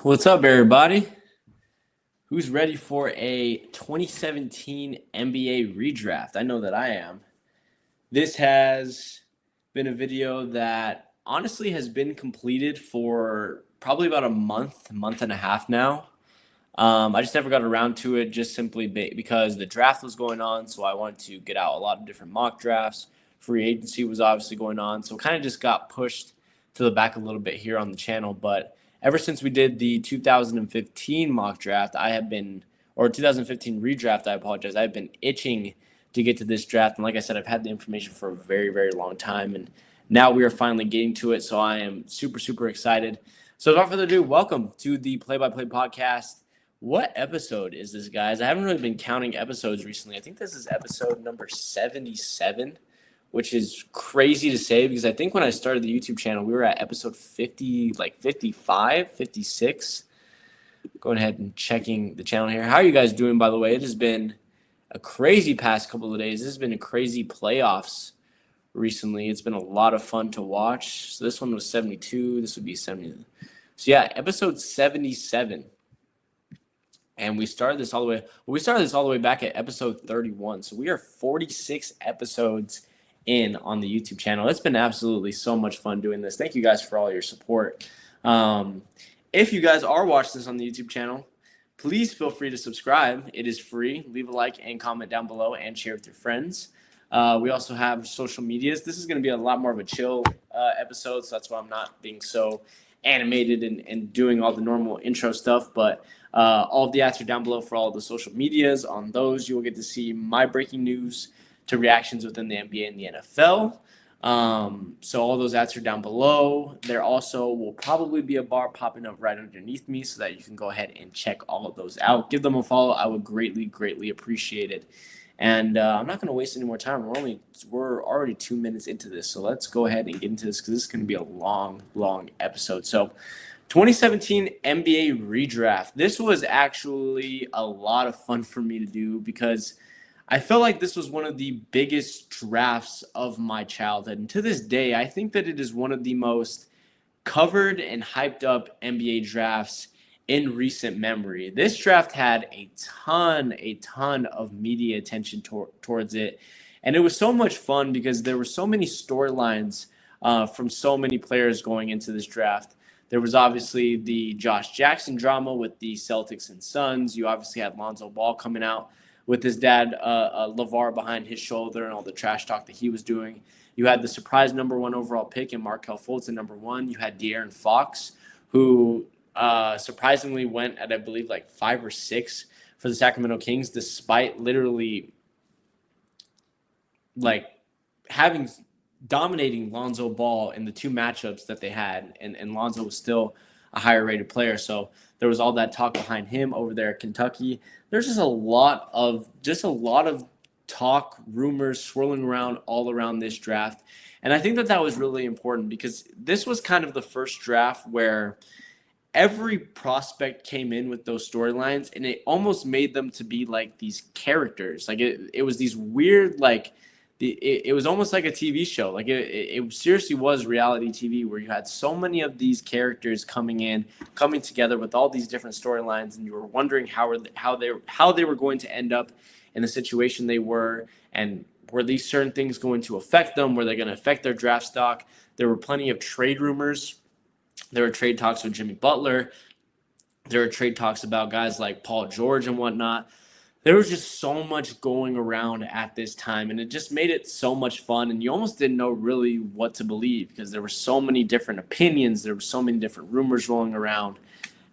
What's up, everybody? Who's ready for a 2017 NBA redraft? I know that I am. This has been a video that honestly has been completed for probably about a month and a half now. I just never got around to it just simply because the draft was going on, so I wanted to get out a lot of different mock drafts. Free agency was obviously going on, so it kind of just got pushed to the back a little bit here on the channel. But ever since we did the 2015 mock draft, or 2015 redraft, I apologize, I've been itching to get to this draft. And like I said, I've had the information for a very, very long time. And now we are finally getting to it. So I am super, super excited. So without further ado, welcome to the Play by Play podcast. What episode is this, guys? I haven't really been counting episodes recently. I think this is episode number 77, which is crazy to say because I think when I started the YouTube channel, we were at episode 50, like 55, 56. Going ahead and checking the channel here. How are you guys doing, by the way? It has been a crazy past couple of days. This has been a crazy playoffs recently. It's been a lot of fun to watch. So this one was 72. This would be 70. So yeah, episode 77. And we started this all the way back at episode 31. So we are 46 episodes in on the YouTube channel. It's been absolutely so much fun doing this. Thank you guys for all your support. If you guys are watching this on the YouTube channel, please feel free to subscribe. It is free. Leave a like and comment down below and share with your friends. We also have social medias. This is going to be a lot more of a chill episode, so that's why I'm not being so animated and doing all the normal intro stuff. But all of the ads are down below for all of the social medias. On those, you will get to see my breaking news to reactions within the NBA and the NFL. So all those ads are down below. There also will probably be a bar popping up right underneath me so that you can go ahead and check all of those out. Give them a follow. I would greatly, greatly appreciate it. And I'm not going to waste any more time. We're already 2 minutes into this, so let's go ahead and get into this because this is going to be a long, long episode. So 2017 NBA redraft. This was actually a lot of fun for me to do because I felt like this was one of the biggest drafts of my childhood. And to this day, I think that it is one of the most covered and hyped up NBA drafts in recent memory. This draft had a ton of media attention towards it. And it was so much fun because there were so many storylines from so many players going into this draft. There was obviously the Josh Jackson drama with the Celtics and Suns. You obviously had Lonzo Ball coming out with his dad, LeVar, behind his shoulder and all the trash talk that he was doing. You had the surprise number 1 overall pick in Markelle Fultz at number 1. You had De'Aaron Fox, who surprisingly went at, I believe, like 5 or 6 for the Sacramento Kings, despite literally like dominating Lonzo Ball in the 2 matchups that they had, and Lonzo was still a higher rated player. So there was all that talk behind him over there at Kentucky. There's just a lot of talk, rumors swirling around all around this draft. And I think that was really important because this was kind of the first draft where every prospect came in with those storylines, and it almost made them to be like these characters. Like it was these weird, like it was almost like a TV show. Like it seriously was reality TV where you had so many of these characters coming together with all these different storylines, and you were wondering how they were going to end up in the situation they were, and were these certain things going to affect them? Were they going to affect their draft stock? There were plenty of trade rumors. There were trade talks with Jimmy Butler. There were trade talks about guys like Paul George and whatnot. There was just so much going around at this time, and it just made it so much fun, and you almost didn't know really what to believe because there were so many different opinions. There were so many different rumors rolling around,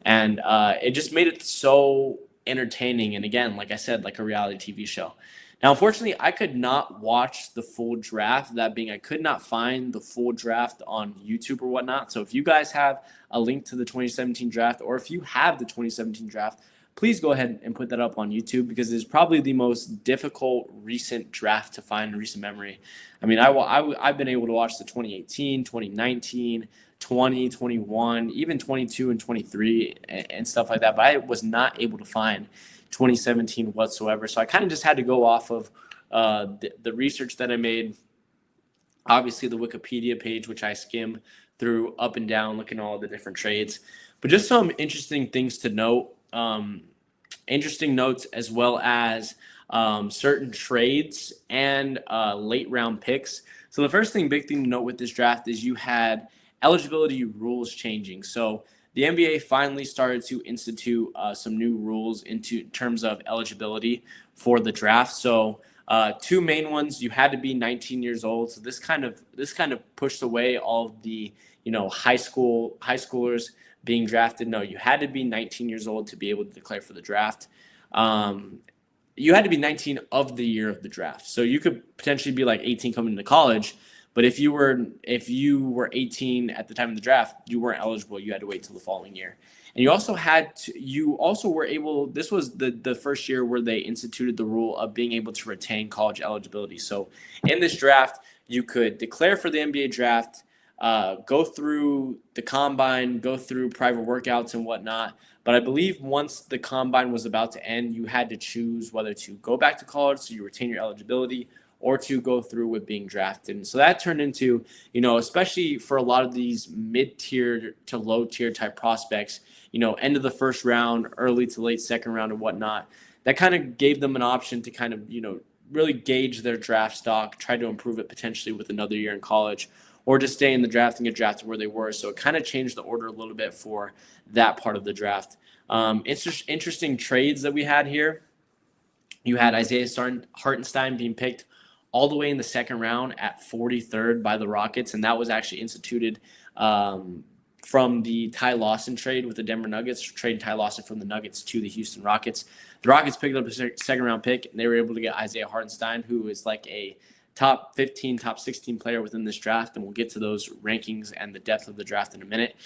and it just made it so entertaining. And again, like I said, like a reality TV show. Now, unfortunately, I could not watch the full draft. That being, I could not find the full draft on YouTube or whatnot. So if you guys have a link to the 2017 draft, or if you have the 2017 draft, please go ahead and put that up on YouTube because it's probably the most difficult recent draft to find in recent memory. I mean, I've been able to watch the 2018, 2019, 20, 21, even 22 and 23 and stuff like that, but I was not able to find 2017 whatsoever. So I kind of just had to go off of the research that I made. Obviously, the Wikipedia page, which I skim through up and down, looking at all the different trades. But just some interesting things to note, interesting notes, as well as certain trades and late round picks. So the first big thing to note with this draft is you had eligibility rules changing. So the NBA finally started to institute some new rules into terms of eligibility for the draft. So two main ones: you had to be 19 years old. So this kind of pushed away all of the high schoolers being drafted. No, you had to be 19 years old to be able to declare for the draft. You had to be 19 of the year of the draft. So you could potentially be like 18 coming into college, but if you were 18 at the time of the draft, you weren't eligible. You had to wait till the following year. And you also were able, this was the first year where they instituted the rule of being able to retain college eligibility. So in this draft, you could declare for the NBA draft, go through the combine, go through private workouts and whatnot. But I believe once the combine was about to end, you had to choose whether to go back to college so you retain your eligibility, or to go through with being drafted. And so that turned into, especially for a lot of these mid-tier to low-tier type prospects, end of the first round, early to late second round and whatnot, that kind of gave them an option to kind of, really gauge their draft stock, try to improve it potentially with another year in college, or just stay in the draft and get drafted where they were. So it kind of changed the order a little bit for that part of the draft. It's just interesting trades that we had here. You had Isaiah Hartenstein being picked all the way in the second round at 43rd by the Rockets, and that was actually instituted from the Ty Lawson trade with the Denver Nuggets, trading Ty Lawson from the Nuggets to the Houston Rockets. The Rockets picked up a second-round pick, and they were able to get Isaiah Hartenstein, who is like a top 15, top 16 player within this draft, and we'll get to those rankings and the depth of the draft in a minute.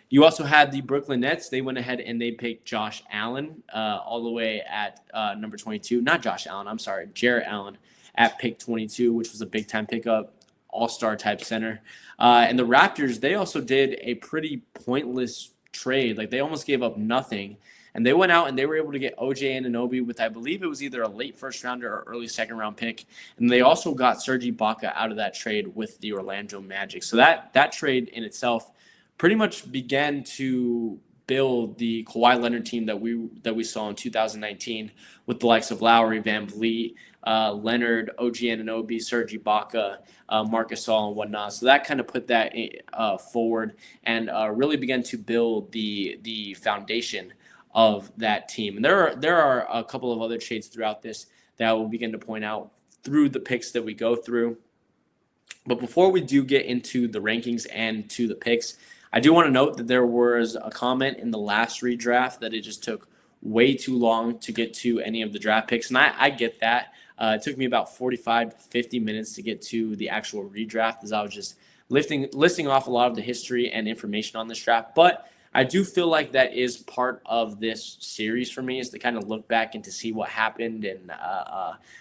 You also had the Brooklyn Nets. They went ahead and they picked Josh Allen all the way at number 22. Not Josh Allen, I'm sorry, Jarrett Allen at pick 22, which was a big-time pickup, all-star type center. And the Raptors, they also did a pretty pointless trade. Like, they almost gave up nothing. And they went out and they were able to get OJ Anunoby with, I believe it was either a late first-rounder or early second-round pick. And they also got Serge Ibaka out of that trade with the Orlando Magic. So that trade in itself pretty much began to build the Kawhi Leonard team that we saw in 2019 with the likes of Lowry, Van Vliet, Leonard, OG Anunoby, Serge Ibaka, Marc Gasol, and whatnot. So that kind of put that forward and really began to build the foundation of that team. And there are a couple of other trades throughout this that I will begin to point out through the picks that we go through. But before we do get into the rankings and to the picks, I do want to note that there was a comment in the last redraft that it just took way too long to get to any of the draft picks. And I get that. It took me about 45 to 50 minutes to get to the actual redraft, as I was just listing off a lot of the history and information on this draft. But I do feel like that is part of this series for me, is to kind of look back and to see what happened and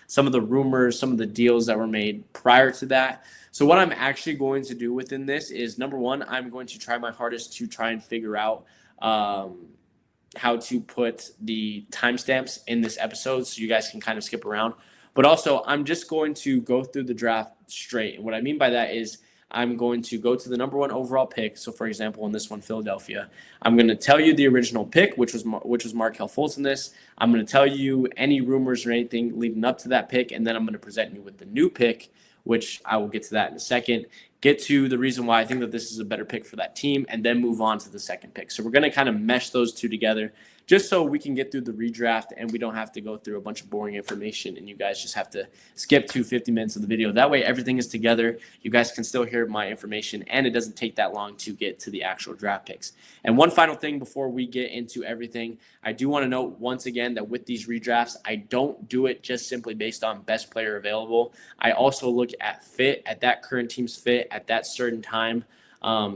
some of the rumors, some of the deals that were made prior to that. So what I'm actually going to do within this is, number one, I'm going to try my hardest to try and figure out how to put the timestamps in this episode so you guys can kind of skip around. But also, I'm just going to go through the draft straight. And what I mean by that is I'm going to go to the number one overall pick. So, for example, in this one, Philadelphia, I'm going to tell you the original pick, which was Markelle Fultz in this. I'm going to tell you any rumors or anything leading up to that pick, and then I'm going to present you with the new pick, which I will get to that in a second. Get to the reason why I think that this is a better pick for that team, and then move on to the second pick. So we're going to kind of mesh those two together just so we can get through the redraft and we don't have to go through a bunch of boring information and you guys just have to skip to 50 minutes of the video. That way everything is together. You guys can still hear my information and it doesn't take that long to get to the actual draft picks. And one final thing before we get into everything, I do want to note once again that with these redrafts, I don't do it just simply based on best player available. I also look at fit, at that current team's fit at that certain time.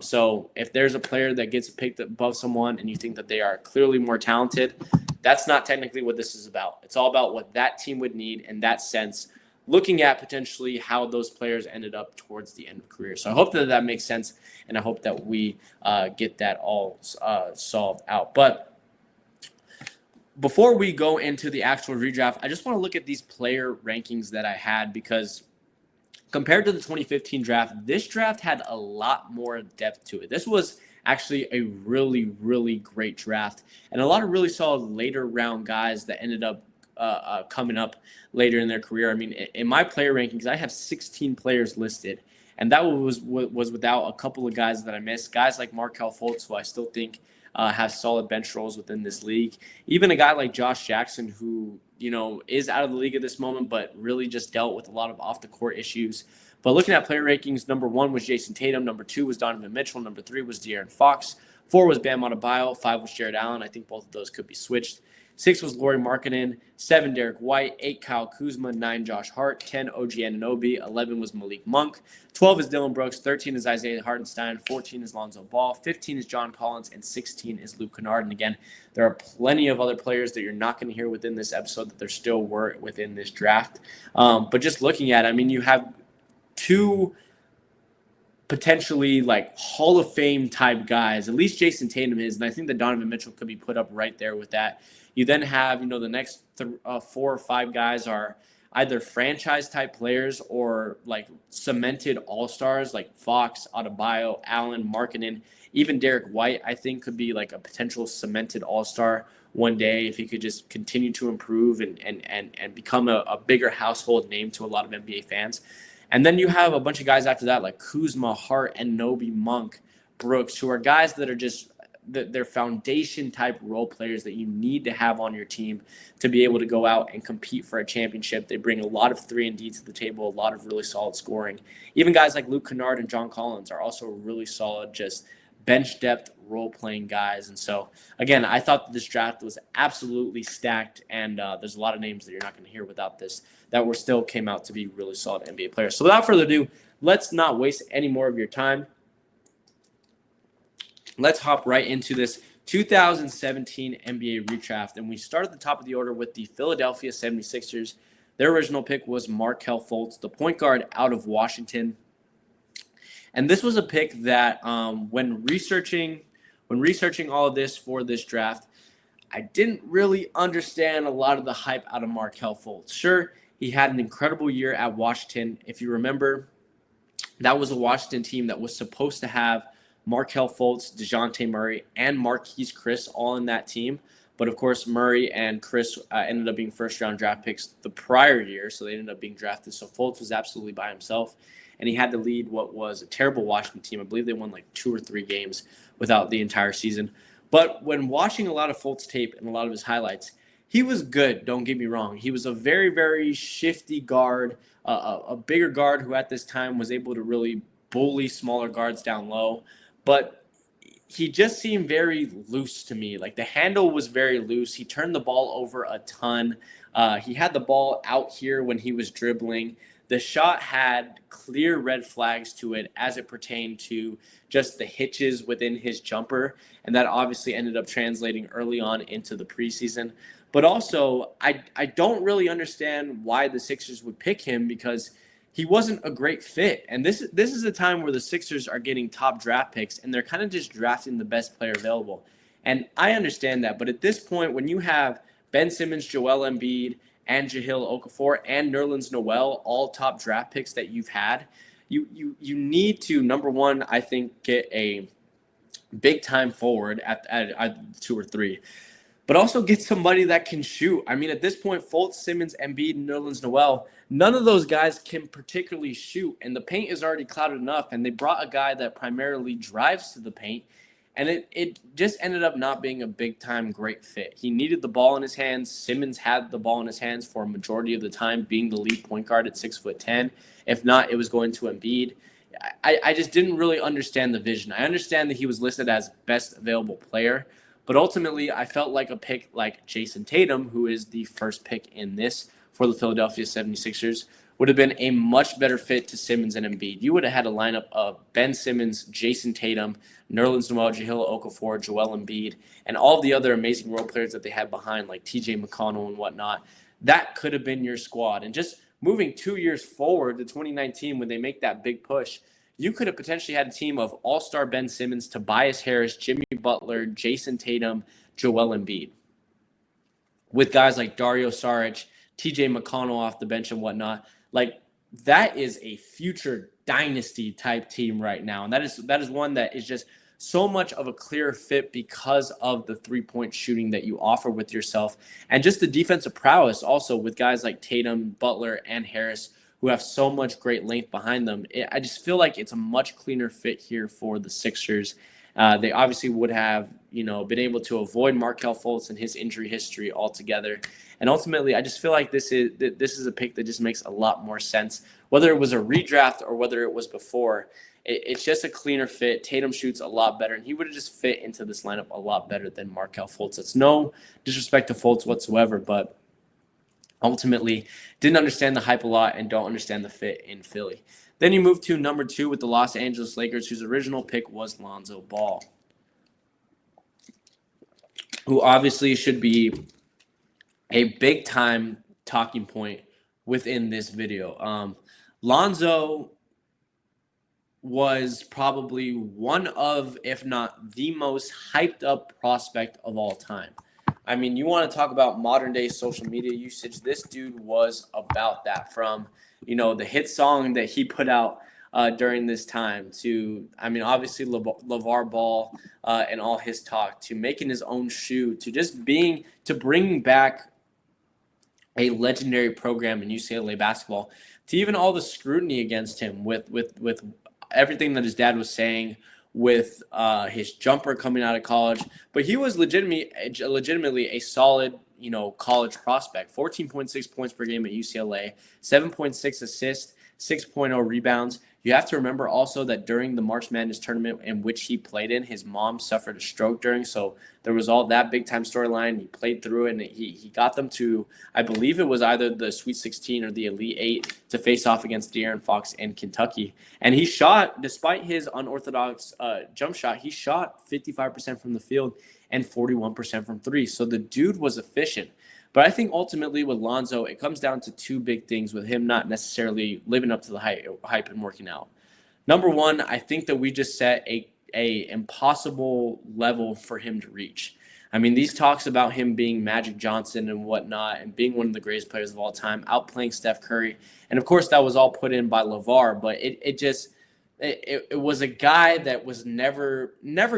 So if there's a player that gets picked above someone and you think that they are clearly more talented, that's not technically what this is about. It's all about what that team would need in that sense, looking at potentially how those players ended up towards the end of career. So I hope that that makes sense, and I hope that we get that all solved out. But before we go into the actual redraft, I just want to look at these player rankings that I had, because Compared to the 2015 draft, this draft had a lot more depth to it. This was actually a really, really great draft, and a lot of really solid later round guys that ended up coming up later in their career. I mean, in my player rankings, I have 16 players listed, and that was without a couple of guys that I missed. Guys like Markelle Fultz, who I still think has solid bench roles within this league. Even a guy like Josh Jackson, who is out of the league at this moment, but really just dealt with a lot of off the court issues. But looking at player rankings, number 1 was Jason Tatum, number 2 was Donovan Mitchell, number 3 was De'Aaron Fox, 4 was Bam Adebayo, 5 was Jared Allen. I think both of those could be switched. 6 was Lauri Markkanen, 7 Derek White, 8 Kyle Kuzma, 9 Josh Hart, 10 OG Anunoby, 11 was Malik Monk, 12 is Dylan Brooks, 13 is Isaiah Hartenstein, 14 is Lonzo Ball, 15 is John Collins, and 16 is Luke Kennard. And again, there are plenty of other players that you're not going to hear within this episode that there still were within this draft. But just looking at it, I mean, you have 2 potentially like Hall of Fame type guys. At least Jason Tatum is, and I think that Donovan Mitchell could be put up right there with that. You then have, the next 4 or 5 guys are either franchise type players or like cemented all-stars like Fox, Adebayo, Allen, Markkanen, even Derek White, I think could be like a potential cemented all-star one day if he could just continue to improve and become a bigger household name to a lot of NBA fans. And then you have a bunch of guys after that like Kuzma, Hart, Anunoby, Monk, Brooks, who are guys that are just they're foundation type role players that you need to have on your team to be able to go out and compete for a championship. They bring a lot of 3-and-D to the table, a lot of really solid scoring. Even guys like Luke Kennard and John Collins are also really solid, just bench depth role playing guys. And so again, I thought that this draft was absolutely stacked, and there's a lot of names that you're not going to hear without this that were still came out to be really solid NBA players. So without further ado, let's not waste any more of your time. Let's hop right into this 2017 NBA redraft. And we start at the top of the order with the Philadelphia 76ers. Their original pick was Markelle Fultz, the point guard out of Washington. And this was a pick that when researching all of this for this draft, I didn't really understand a lot of the hype out of Markelle Fultz. Sure, he had an incredible year at Washington. If you remember, that was a Washington team that was supposed to have Markelle Fultz, DeJounte Murray, and Marquise Chris all in that team. But, of course, Murray and Chris ended up being first-round draft picks the prior year, so they ended up being drafted. So Fultz was absolutely by himself, and he had to lead what was a terrible Washington team. I believe they won like 2 or 3 games without the entire season. But when watching a lot of Fultz tape and a lot of his highlights, he was good, don't get me wrong. He was a very, very shifty guard, a bigger guard who at this time was able to really bully smaller guards down low. But he just seemed very loose to me. Like the handle was very loose. He turned the ball over a ton. He had the ball out here when he was dribbling. The shot had clear red flags to it as it pertained to just the hitches within his jumper. And that obviously ended up translating early on into the preseason. But also, I don't really understand why the Sixers would pick him because he wasn't a great fit. And this is a time where the Sixers are getting top draft picks and they're kind of just drafting the best player available. And I understand that. But at this point, when you have Ben Simmons, Joel Embiid, and Jahlil Okafor and Nerlens Noel, all top draft picks that you've had, you need to, number one, I think, get a big time forward at 2 or 3. But also get somebody that can shoot. I mean, at this point, Fultz, Simmons, Embiid, and Nerlens Noel, none of those guys can particularly shoot. And the paint is already clouded enough. And they brought a guy that primarily drives to the paint. And it just ended up not being a big-time great fit. He needed the ball in his hands. Simmons had the ball in his hands for a majority of the time, being the lead point guard at 6'10". If not, it was going to Embiid. I just didn't really understand the vision. I understand that he was listed as best available player. But ultimately, I felt like a pick like Jason Tatum, who is the first pick in this for the Philadelphia 76ers, would have been a much better fit to Simmons and Embiid. You would have had a lineup of Ben Simmons, Jason Tatum, Nerlens Noel, Jahlil Okafor, Joel Embiid, and all of the other amazing role players that they had behind, like TJ McConnell and whatnot. That could have been your squad. And just moving 2 years forward to 2019 when they make that big push, you could have potentially had a team of all-star Ben Simmons, Tobias Harris, Jimmy Butler, Jason Tatum, Joel Embiid, with guys like Dario Saric, TJ McConnell off the bench and whatnot. Like, that is a future dynasty type team right now. And that is one that is just so much of a clear fit because of the 3-point shooting that you offer with yourself, and just the defensive prowess also with guys like Tatum, Butler, and Harris, who have so much great length behind them. I just feel like it's a much cleaner fit here for the Sixers. They obviously would have, been able to avoid Markelle Fultz and his injury history altogether. And ultimately, I just feel like this is a pick that just makes a lot more sense, whether it was a redraft or whether it was before. It's just a cleaner fit. Tatum shoots a lot better, and he would have just fit into this lineup a lot better than Markelle Fultz. It's no disrespect to Fultz whatsoever, but ultimately didn't understand the hype a lot and don't understand the fit in Philly. Then you move to number 2 with the Los Angeles Lakers, whose original pick was Lonzo Ball, who obviously should be a big-time talking point within this video. Lonzo was probably one of, if not the most hyped up prospect of all time. I mean, you want to talk about modern day social media usage. This dude was about that, from, the hit song that he put out during this time to, obviously LeVar Ball and all his talk, to making his own shoe, to just bringing back a legendary program in UCLA basketball, to even all the scrutiny against him with everything that his dad was saying, with his jumper coming out of college. But he was legitimately a solid, college prospect. 14.6 points per game at UCLA, 7.6 assists, 6.0 rebounds. You have to remember also that during the March Madness tournament in which he played in, his mom suffered a stroke during. So there was all that big-time storyline. He played through it, and he got them to, I believe it was either the Sweet 16 or the Elite 8 to face off against De'Aaron Fox in Kentucky. And he shot, despite his unorthodox jump shot, he shot 55% from the field and 41% from 3. So the dude was efficient. But I think ultimately with Lonzo, it comes down to 2 big things with him not necessarily living up to the hype and working out. Number 1, I think that we just set a impossible level for him to reach. These talks about him being Magic Johnson and whatnot, and being one of the greatest players of all time, outplaying Steph Curry. And of course, that was all put in by LeVar, but it was a guy that was never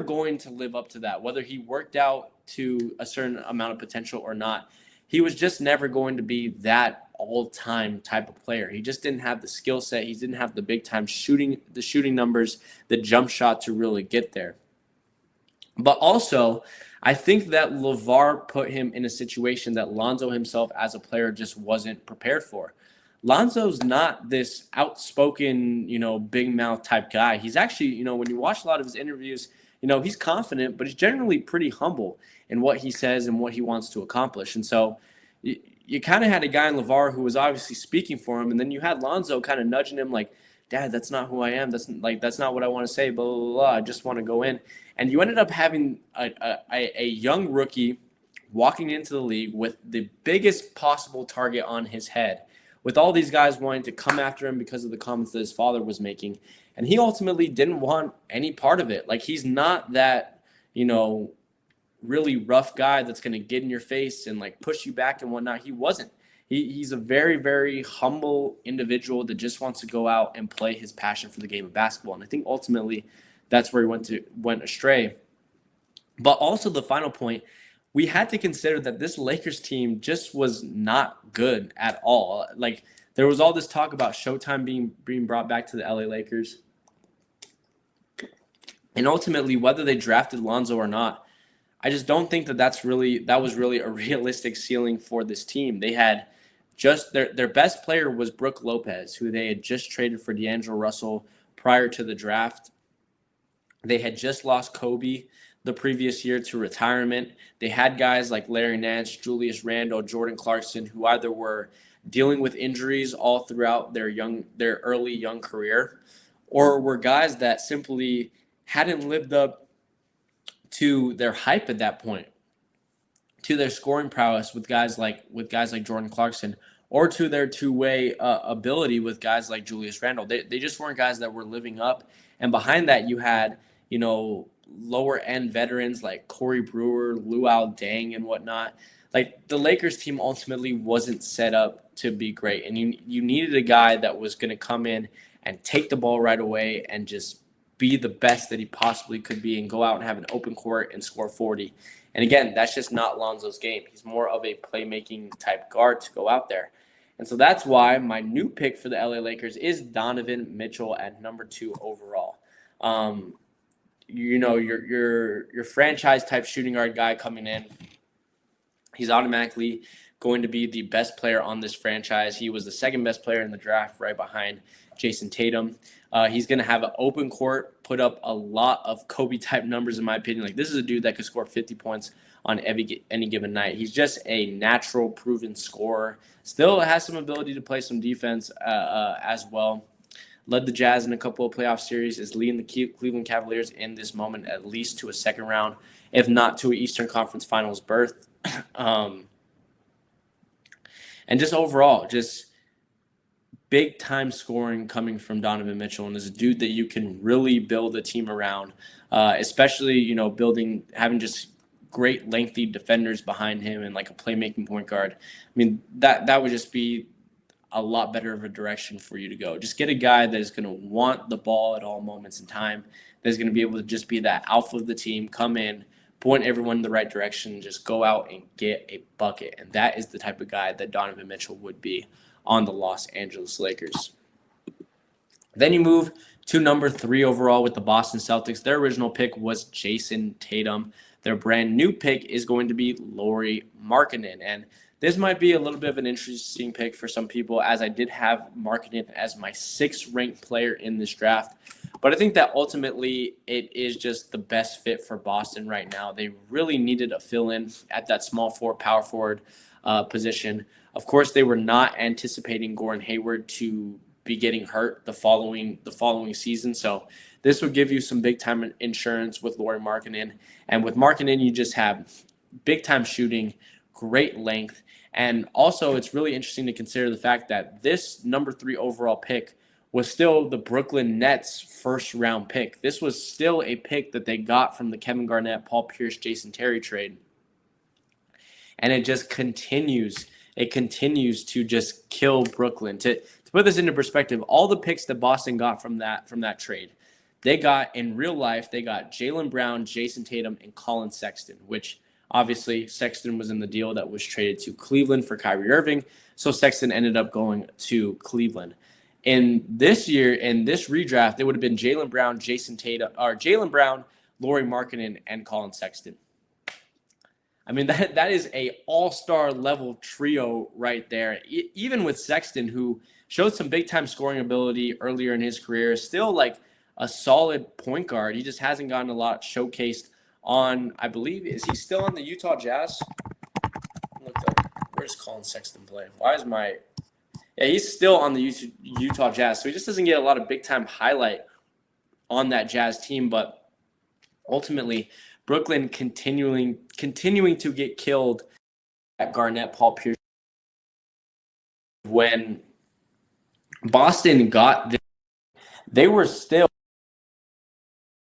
going to live up to that, whether he worked out to a certain amount of potential or not. He was just never going to be that all-time type of player. He just didn't have the skill set. He didn't have the big-time shooting numbers, the jump shot to really get there. But also, I think that LeVar put him in a situation that Lonzo himself as a player just wasn't prepared for. Lonzo's not this outspoken, big mouth type guy. He's actually, when you watch a lot of his interviews, he's confident, but he's generally pretty humble in what he says and what he wants to accomplish. And so you kind of had a guy in LeVar who was obviously speaking for him, and then you had Lonzo kind of nudging him like, Dad, that's not who I am. That's not what I want to say, blah, blah, blah. I just want to go in. And you ended up having a young rookie walking into the league with the biggest possible target on his head, with all these guys wanting to come after him because of the comments that his father was making. And he ultimately didn't want any part of it. Like, he's not that, really rough guy that's going to get in your face and push you back and whatnot. He wasn't. He's a very, very humble individual that just wants to go out and play his passion for the game of basketball. And I think ultimately that's where he went astray. But also the final point, we had to consider that this Lakers team just was not good at all. There was all this talk about Showtime being brought back to the LA Lakers. And ultimately, whether they drafted Lonzo or not, I just don't think that was really a realistic ceiling for this team. They had just their best player was Brook Lopez, who they had just traded for D'Angelo Russell prior to the draft. They had just lost Kobe the previous year to retirement. They had guys like Larry Nance, Julius Randle, Jordan Clarkson, who either were dealing with injuries all throughout their early young career, or were guys that simply hadn't lived up to their hype at that point, to their scoring prowess with guys like Jordan Clarkson, or to their two-way ability with guys like Julius Randle. They just weren't guys that were living up. And behind that, you had, lower end veterans like Corey Brewer, Luol Deng, and whatnot. Like the Lakers team ultimately wasn't set up to be great, and you needed a guy that was going to come in and take the ball right away and just be the best that he possibly could be and go out and have an open court and score 40. And again, that's just not Lonzo's game. He's more of a playmaking type guard to go out there. And so that's why my new pick for the LA Lakers is Donovan Mitchell at number 2 overall. Your franchise type shooting guard guy coming in, he's automatically going to be the best player on this franchise. He was the second best player in the draft right behind Jason Tatum. He's going to have an open court, put up a lot of Kobe-type numbers, in my opinion. Like, this is a dude that could score 50 points on any given night. He's just a natural, proven scorer. Still has some ability to play some defense as well. Led the Jazz in a couple of playoff series, is leading the Cleveland Cavaliers in this moment at least to a second round, if not to an Eastern Conference Finals berth. And just overall, just big-time scoring coming from Donovan Mitchell, and is a dude that you can really build a team around, especially, having just great lengthy defenders behind him and like a playmaking point guard. I mean, that would just be a lot better of a direction for you to go. Just get a guy that is going to want the ball at all moments in time, that is going to be able to just be that alpha of the team, come in, point everyone in the right direction, just go out and get a bucket. And that is the type of guy that Donovan Mitchell would be on the Los Angeles Lakers. Then you move to number 3 overall with the Boston Celtics. Their original pick was Jason Tatum. Their brand new pick is going to be Lauri Markkanen. And this might be a little bit of an interesting pick for some people, as I did have Markkanen as my 6th ranked player in this draft. But I think that ultimately it is just the best fit for Boston right now. They really needed a fill-in at that small forward, power forward position. Of course, they were not anticipating Gordon Hayward to be getting hurt the following season. So this would give you some big-time insurance with Lauri Markkanen. And with Markkanen, you just have big-time shooting, great length. And also, it's really interesting to consider the fact that this number 3 overall pick was still the Brooklyn Nets' first-round pick. This was still a pick that they got from the Kevin Garnett, Paul Pierce, Jason Terry trade. And it just continues. It continues to just kill Brooklyn. To put this into perspective, all the picks that Boston got from that trade, they got in real life, they got Jaylen Brown, Jason Tatum, and Colin Sexton, which obviously Sexton was in the deal that was traded to Cleveland for Kyrie Irving. So Sexton ended up going to Cleveland. In this year, in this redraft, it would have been Jaylen Brown, Jason Tatum, or Jaylen Brown, Lauri Markkanen, and Colin Sexton. I mean, that is a all-star level trio right there. Even with Sexton, who showed some big-time scoring ability earlier in his career, still like a solid point guard. He just hasn't gotten a lot showcased on, I believe, is he still on the Utah Jazz? Where's Colin Sexton play? Yeah, he's still on the Utah Jazz, so he just doesn't get a lot of big-time highlight on that Jazz team, but ultimately Brooklyn continuing to get killed at Garnett, Paul Pierce. When Boston got this, they were still in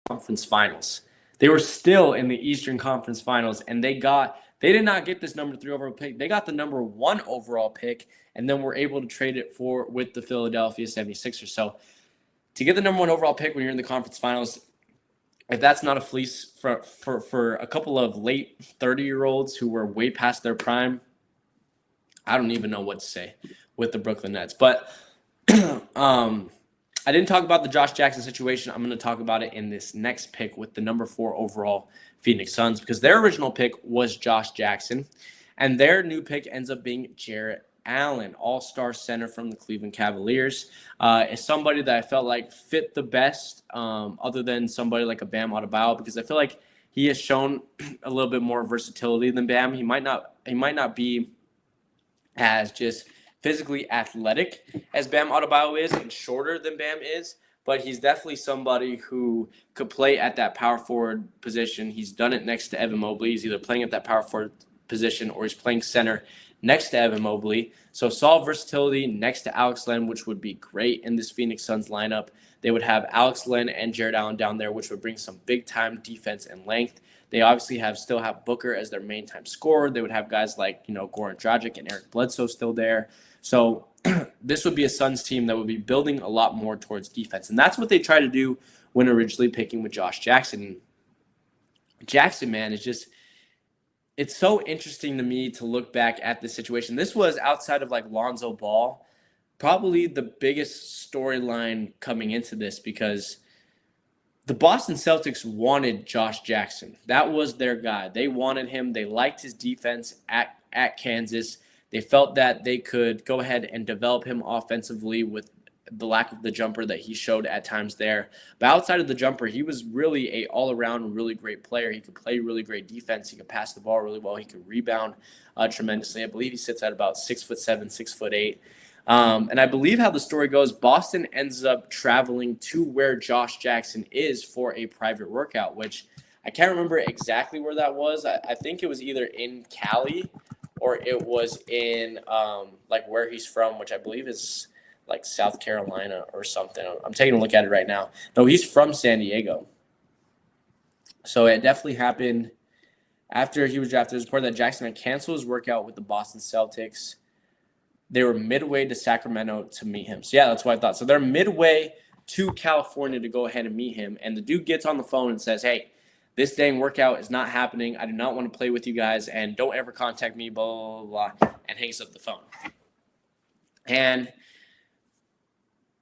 the conference finals. They were still in the Eastern Conference Finals, and they did not get this number 3 overall pick. They got the number 1 overall pick, and then were able to trade it with the Philadelphia 76ers. So to get the number 1 overall pick when you're in the conference finals, if that's not a fleece for a couple of late 30-year-olds who were way past their prime, I don't even know what to say with the Brooklyn Nets. But I didn't talk about the Josh Jackson situation. I'm going to talk about it in this next pick with the number 4 overall Phoenix Suns, because their original pick was Josh Jackson, and their new pick ends up being Jarrett Allen, all-star center from the Cleveland Cavaliers. Is somebody that I felt like fit the best, other than somebody like a Bam Adebayo, because I feel like he has shown a little bit more versatility than Bam. He might not be as just physically athletic as Bam Adebayo is, and shorter than Bam is, but he's definitely somebody who could play at that power forward position. He's done it next to Evan Mobley. He's either playing at that power forward position or he's playing center next to Evan Mobley. So solid versatility next to Alex Len, which would be great in this Phoenix Suns lineup. They would have Alex Len and Jared Allen down there, which would bring some big-time defense and length. They obviously still have Booker as their main time scorer. They would have guys like, Goran Dragic and Eric Bledsoe still there. So this would be a Suns team that would be building a lot more towards defense. And that's what they tried to do when originally picking with Josh Jackson. Jackson, man, it's so interesting to me to look back at this situation. This was outside of like Lonzo Ball, probably the biggest storyline coming into this, because the Boston Celtics wanted Josh Jackson. That was their guy. They wanted him. They liked his defense at Kansas. They felt that they could go ahead and develop him offensively with the lack of the jumper that he showed at times there. But outside of the jumper, he was really a all-around really great player. He could play really great defense. He could pass the ball really well. He could rebound tremendously. I believe he sits at about 6'7", 6'8". And I believe how the story goes, Boston ends up traveling to where Josh Jackson is for a private workout, which I can't remember exactly where that was. I think it was either in Cali or it was in like where he's from, which I believe is like South Carolina or something. I'm taking a look at it right now. No, he's from San Diego. So it definitely happened after he was drafted. It was reported that Jackson had canceled his workout with the Boston Celtics. They were midway to Sacramento to meet him. So, yeah, that's what I thought. So they're midway to California to go ahead and meet him. And the dude gets on the phone and says, hey, this dang workout is not happening. I do not want to play with you guys. And don't ever contact me, blah, blah, blah, and hangs up the phone. And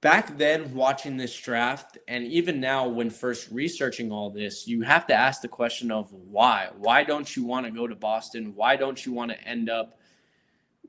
back then, watching this draft, and even now when first researching all this, you have to ask the question of why. Why don't you want to go to Boston? Why don't you want to end up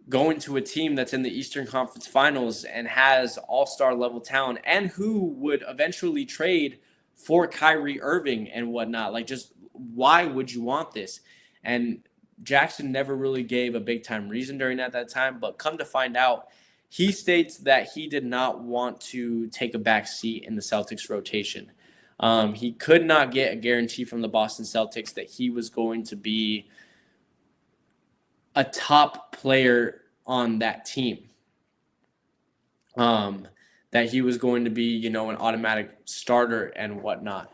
going to a team that's in the Eastern Conference Finals and has all-star level talent, and who would eventually trade for Kyrie Irving and whatnot? Like, just why would you want this? And Jackson never really gave a big-time reason during that time, but come to find out, he states that he did not want to take a back seat in the Celtics rotation. He could not get a guarantee from the Boston Celtics that he was going to be a top player on that team, that he was going to be, an automatic starter and whatnot.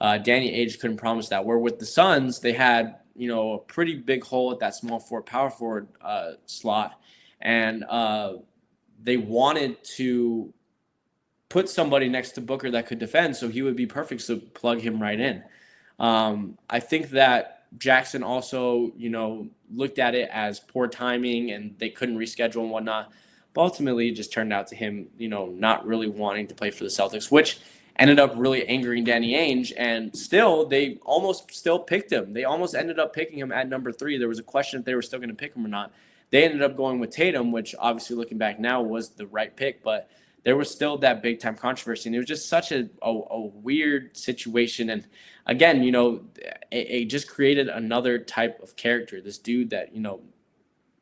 Danny Ainge couldn't promise that. Where with the Suns, they had, a pretty big hole at that small forward, power forward slot, and they wanted to put somebody next to Booker that could defend, so he would be perfect, so plug him right in. I think that Jackson also, looked at it as poor timing and they couldn't reschedule and whatnot. But ultimately, it just turned out to him, not really wanting to play for the Celtics, which ended up really angering Danny Ainge. And still, they almost still picked him. They almost ended up picking him at number 3. There was a question if they were still going to pick him or not. They ended up going with Tatum, which obviously looking back now was the right pick. But there was still that big-time controversy. And it was just such a weird situation. And again, it just created another type of character. This dude that,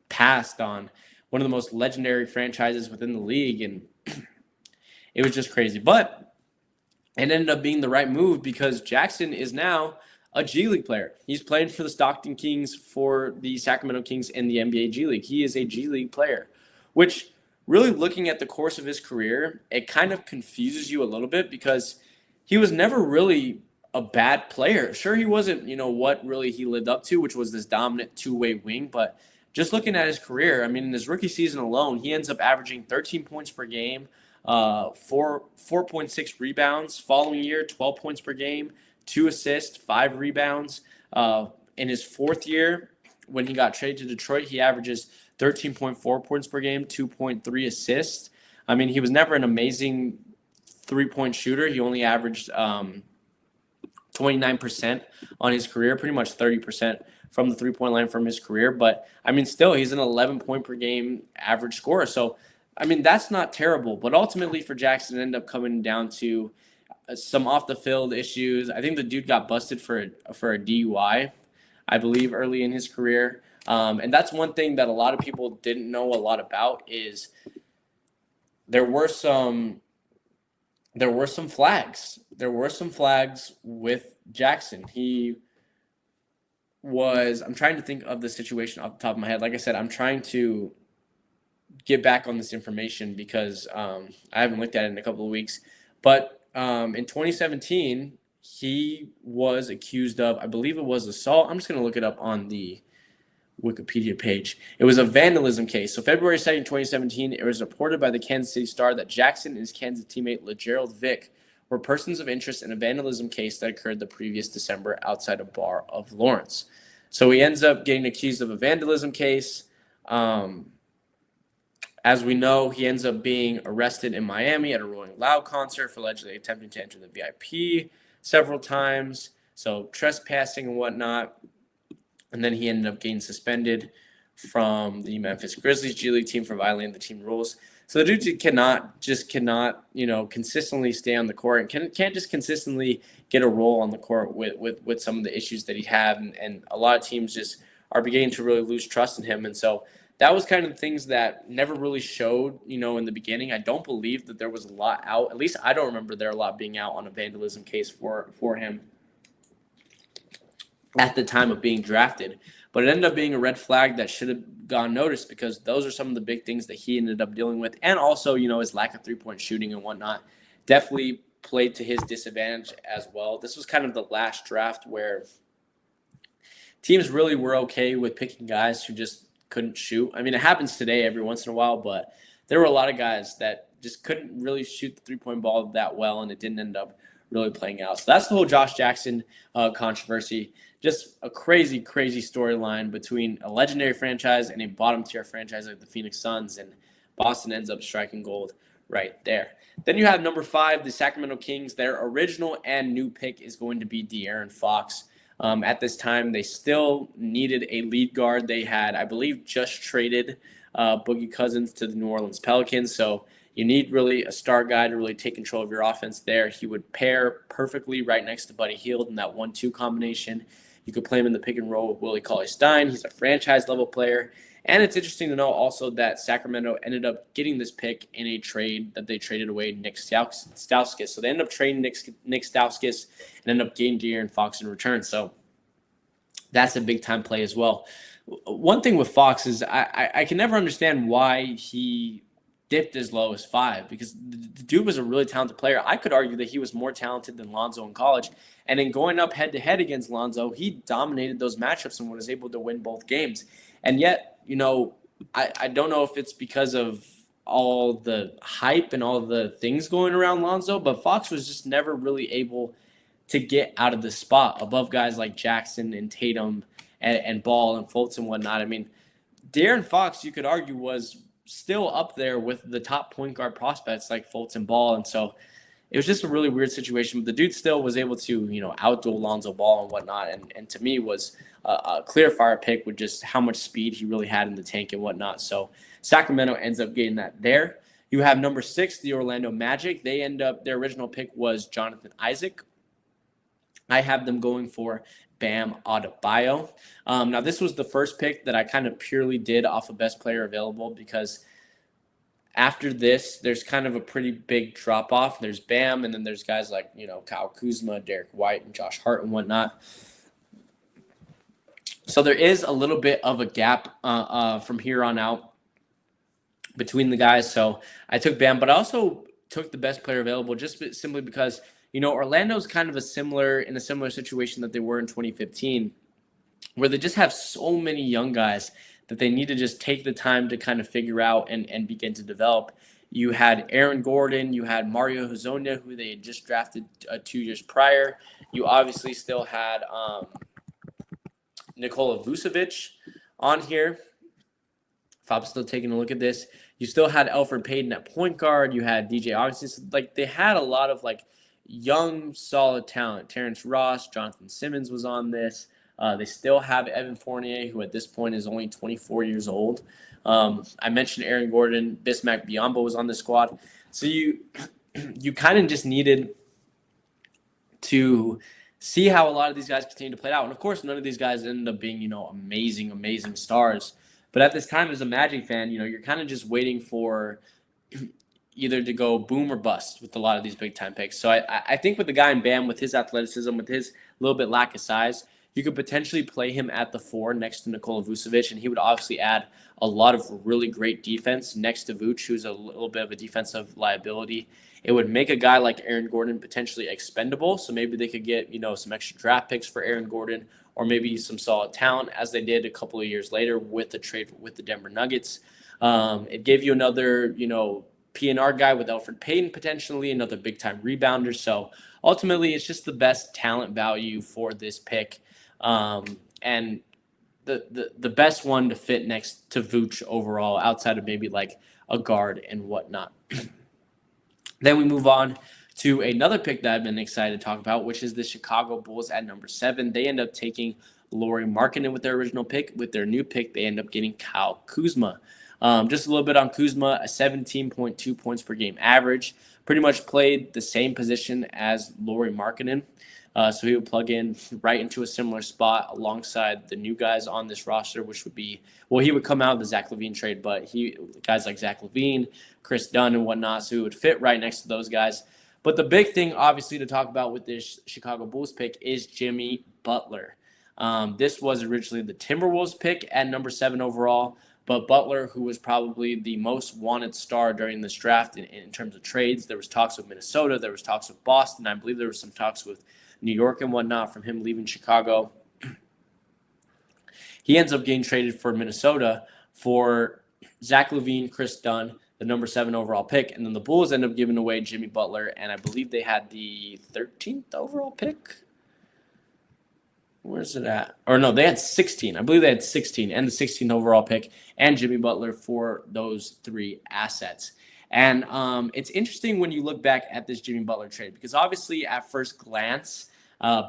passed on one of the most legendary franchises within the league. And it was just crazy. But it ended up being the right move because Jackson is now a G League player. He's played for the Stockton Kings, for the Sacramento Kings in the NBA G League. He is a G League player, which really looking at the course of his career, it kind of confuses you a little bit because he was never really a bad player. Sure, he wasn't, what really he lived up to, which was this dominant two-way wing. But just looking at his career, I mean, in his rookie season alone, he ends up averaging 13 points per game, 4.6 rebounds. Following year, 12 points per game, 2 assists, 5 rebounds. In his fourth year, when he got traded to Detroit, he averages 13.4 points per game, 2.3 assists. I mean, he was never an amazing three-point shooter. He only averaged 29% on his career, pretty much 30% from the three-point line from his career. But, I mean, still, he's an 11-point-per-game average scorer. So, I mean, that's not terrible. But ultimately for Jackson, it ended up coming down to some off-the-field issues. I think the dude got busted for a DUI, I believe, early in his career. And that's one thing that a lot of people didn't know a lot about is there were some flags. There were some flags with Jackson. He was, I'm trying to think of the situation off the top of my head. Like I said, I'm trying to get back on this information because I haven't looked at it in a couple of weeks. But in 2017, he was accused of, I believe it was assault. I'm just going to look it up on the Wikipedia page. It was a vandalism case. So February 2nd, 2017, it was reported by the Kansas City Star that Jackson and his Kansas teammate LeGerald Vick were persons of interest in a vandalism case that occurred the previous December outside a bar of Lawrence. So he ends up getting accused of a vandalism case. As we know, he ends up being arrested in Miami at a Rolling Loud concert for allegedly attempting to enter the VIP several times. So trespassing and whatnot. And then he ended up getting suspended from the Memphis Grizzlies G League team for violating the team rules. So the dude cannot, consistently stay on the court and can't just consistently get a role on the court with some of the issues that he had. And a lot of teams just are beginning to really lose trust in him. And so that was kind of the things that never really showed, in the beginning. I don't believe that there was a lot out. At least I don't remember there a lot being out on a vandalism case for him at the time of being drafted. But it ended up being a red flag that should have gone noticed, because those are some of the big things that he ended up dealing with. And also, his lack of three-point shooting and whatnot definitely played to his disadvantage as well. This was kind of the last draft where teams really were okay with picking guys who just couldn't shoot. I mean, it happens today every once in a while, but there were a lot of guys that just couldn't really shoot the three-point ball that well, and it didn't end up really playing out. So that's the whole Josh Jackson controversy. Just a crazy, crazy storyline between a legendary franchise and a bottom-tier franchise like the Phoenix Suns, and Boston ends up striking gold right there. Then you have number 5, the Sacramento Kings. Their original and new pick is going to be De'Aaron Fox. At this time, they still needed a lead guard. They had, I believe, just traded Boogie Cousins to the New Orleans Pelicans, so you need really a star guy to really take control of your offense there. He would pair perfectly right next to Buddy Hield in that 1-2 combination. You could play him in the pick and roll with Willie Cauley-Stein. He's a franchise-level player. And it's interesting to know also that Sacramento ended up getting this pick in a trade that they traded away Nick Stauskas. So they ended up trading Nick Stauskas and ended up getting De'Aaron Fox in return. So that's a big-time play as well. One thing with Fox is I can never understand why he dipped as low as 5, because the dude was a really talented player. I could argue that he was more talented than Lonzo in college. And in going up head-to-head against Lonzo, he dominated those matchups and was able to win both games. And yet, I don't know if it's because of all the hype and all the things going around Lonzo, but Fox was just never really able to get out of the spot above guys like Jackson and Tatum and Ball and Fultz and whatnot. I mean, De'Aaron Fox, you could argue, was still up there with the top point guard prospects like Fultz and Ball. And so it was just a really weird situation. But the dude still was able to, outduel Lonzo Ball and whatnot. And to me was a clear fire pick with just how much speed he really had in the tank and whatnot. So Sacramento ends up getting that there. You have number 6, the Orlando Magic. Their original pick was Jonathan Isaac. I have them going for Bam Adebayo. Now, this was the first pick that I kind of purely did off of best player available, because after this, there's kind of a pretty big drop-off. There's Bam, and then there's guys like, Kyle Kuzma, Derek White, and Josh Hart and whatnot. So there is a little bit of a gap from here on out between the guys. So I took Bam, but I also took the best player available just simply because, Orlando's kind of in a similar situation that they were in 2015, where they just have so many young guys that they need to just take the time to kind of figure out and begin to develop. You had Aaron Gordon, you had Mario Hezonja, who they had just drafted 2 years prior. You obviously still had Nikola Vucevic on here. If I'm still taking a look at this, you still had Elfrid Payton at point guard. You had DJ Augustin. So, they had a lot of young, solid talent. Terrence Ross, Jonathan Simmons was on this. They still have Evan Fournier, who at this point is only 24 years old. I mentioned Aaron Gordon. Bismack Biyombo was on the squad. So you kind of just needed to see how a lot of these guys continue to play out. And, of course, none of these guys ended up being, amazing, amazing stars. But at this time, as a Magic fan, you're kind of just waiting for either to go boom or bust with a lot of these big-time picks. So I think with the guy in Bam, with his athleticism, with his little bit lack of size, you could potentially play him at the 4 next to Nikola Vucevic, and he would obviously add a lot of really great defense next to Vuce, who's a little bit of a defensive liability It would make a guy like Aaron Gordon potentially expendable. So maybe they could get, some extra draft picks for Aaron Gordon, or maybe some solid talent, as they did a couple of years later with the trade with the Denver Nuggets. It gave you another, P&R guy with Elfrid Payton, potentially another big-time rebounder. So ultimately, it's just the best talent value for this pick, and the best one to fit next to Vooch overall, outside of maybe like a guard and whatnot. Then we move on to another pick that I've been excited to talk about, which is the Chicago Bulls at number 7. They end up taking Lauri Markkanen with their original pick. With their new pick, they end up getting Kyle Kuzma. Just a little bit on Kuzma, a 17.2 points per game average. Pretty much played the same position as Lauri Markkanen. So he would plug in right into a similar spot alongside the new guys on this roster, which would be, he would come out of the Zach LaVine trade, but guys like Zach LaVine, Chris Dunn, and whatnot, so he would fit right next to those guys. But the big thing, obviously, to talk about with this Chicago Bulls pick is Jimmy Butler. This was originally the Timberwolves pick at number 7 overall, but Butler, who was probably the most wanted star during this draft in terms of trades, there was talks with Minnesota, there was talks with Boston, I believe there was some talks with New York and whatnot from him leaving Chicago. He ends up getting traded for Minnesota for Zach LaVine, Chris Dunn, the number 7 overall pick, and then the Bulls end up giving away Jimmy Butler, and I believe they had the 13th overall pick. Where's it at? Or no, they had 16. I believe they had 16 and the 16th overall pick and Jimmy Butler for those 3 assets. And it's interesting when you look back at this Jimmy Butler trade, because obviously at first glance,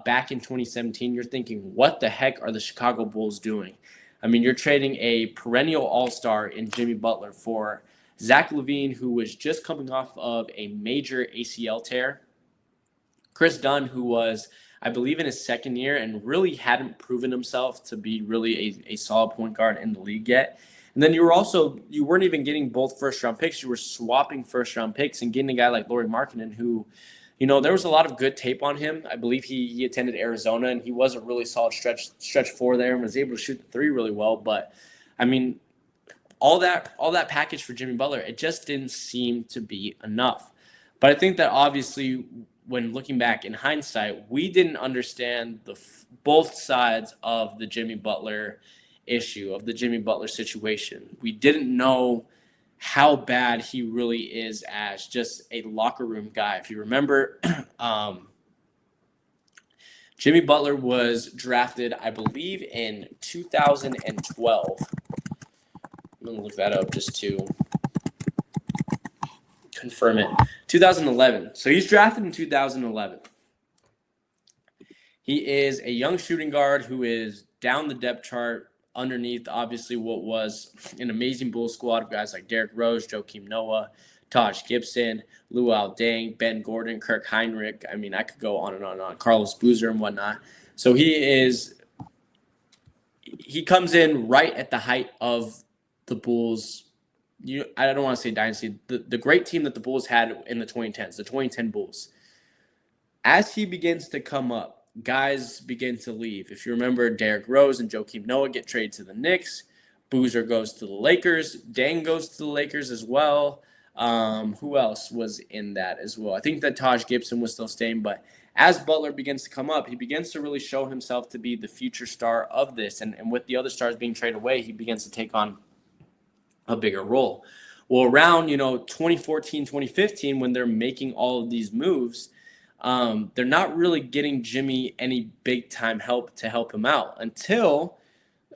back in 2017, you're thinking, what the heck are the Chicago Bulls doing? I mean, you're trading a perennial all-star in Jimmy Butler for Zach LaVine, who was just coming off of a major ACL tear. Chris Dunn, who was, I believe, in his second year and really hadn't proven himself to be really a solid point guard in the league yet. And then you weren't even getting both first-round picks. You were swapping first-round picks and getting a guy like Lauri Markkanen, who, there was a lot of good tape on him. I believe he attended Arizona, and he was a really solid stretch 4 there and was able to shoot the 3 really well. But, I mean, all that package for Jimmy Butler, it just didn't seem to be enough. But I think that obviously, when looking back in hindsight, we didn't understand both sides of the Jimmy Butler issue, of the Jimmy Butler situation. We didn't know how bad he really is as just a locker room guy. If you remember, Jimmy Butler was drafted, I believe, in 2012. I'm going to look that up just to confirm it. 2011. So he's drafted in 2011. He is a young shooting guard who is down the depth chart underneath, obviously, what was an amazing Bulls squad of guys like Derrick Rose, Joakim Noah, Taj Gibson, Luol Deng, Ben Gordon, Kirk Heinrich. I mean, I could go on and on and on. Carlos Boozer and whatnot. So he comes in right at the height of the Bulls. I don't want to say dynasty. The great team that the Bulls had in the 2010s, the 2010 Bulls. As he begins to come up, guys begin to leave. If you remember, Derrick Rose and Joakim Noah get traded to the Knicks. Boozer goes to the Lakers. Deng goes to the Lakers as well. Who else was in that as well? I think that Taj Gibson was still staying. But as Butler begins to come up, he begins to really show himself to be the future star of this. And with the other stars being traded away, he begins to take on a bigger role. Well, around 2014, 2015, when they're making all of these moves, they're not really getting Jimmy any big-time help to help him out until